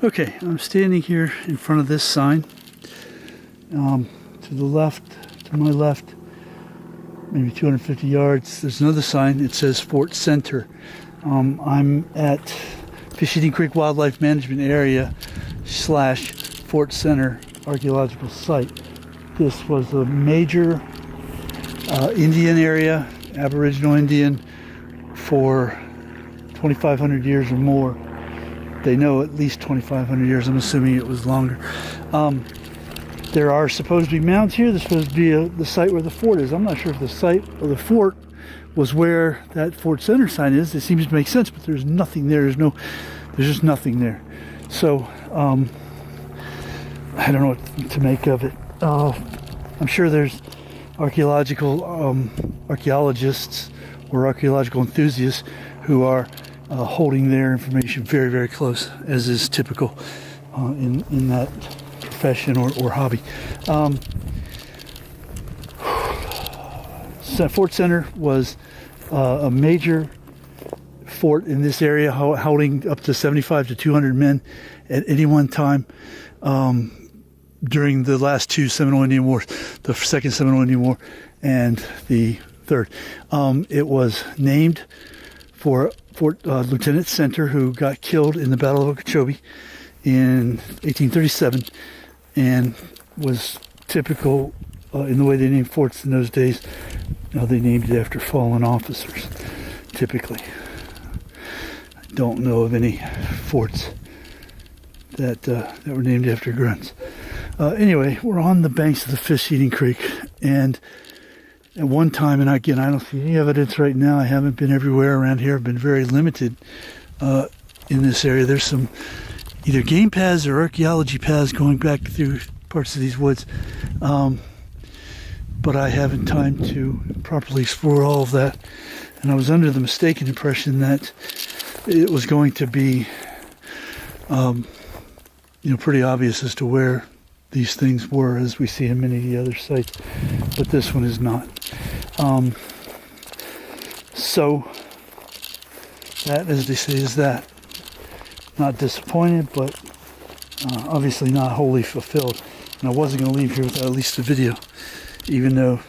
Okay, I'm standing here in front of this sign. To the left, to my left, maybe 250 yards, there's another sign. It says Fort Center. I'm at Fish Eating Creek Wildlife Management Area / Fort Center Archaeological Site. This was a major Indian area, Aboriginal Indian, for 2,500 years or more. They know at least 2,500 years. I'm assuming it was longer. There are supposed to be mounds here. There's supposed to be the site where the fort is. I'm not sure if the site of the fort was where that Fort Center sign is. It seems to make sense, but there's nothing there. There's just nothing there. So I don't know what to make of it. I'm sure there's archaeologists or archaeological enthusiasts who are holding their information very, very close, as is typical in that profession or hobby. Fort Center was a major fort in this area, holding up to 75 to 200 men at any one time during the last two Seminole Indian Wars, the Second Seminole Indian War and the third. It was named for Lieutenant Center, who got killed in the Battle of Okeechobee in 1837, and was typical in the way they named forts in those days. They named it after fallen officers, typically. I don't know of any forts that were named after grunts. Anyway, we're on the banks of the Fish Eating Creek, and at one time, and again, I don't see any evidence right now. I haven't been everywhere around here. I've been very limited in this area. There's some either game paths or archaeology paths going back through parts of these woods, but I haven't time to properly explore all of that. And I was under the mistaken impression that it was going to be, pretty obvious as to where these things were, as we see in many of the other sites, but this one is not. So that, as they say, is that. Not disappointed, but obviously not wholly fulfilled. And I wasn't going to leave here without at least a video, even though,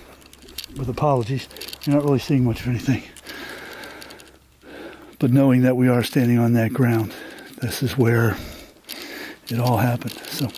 with apologies, you're not really seeing much of anything. But knowing that we are standing on that ground, this is where it all happened. So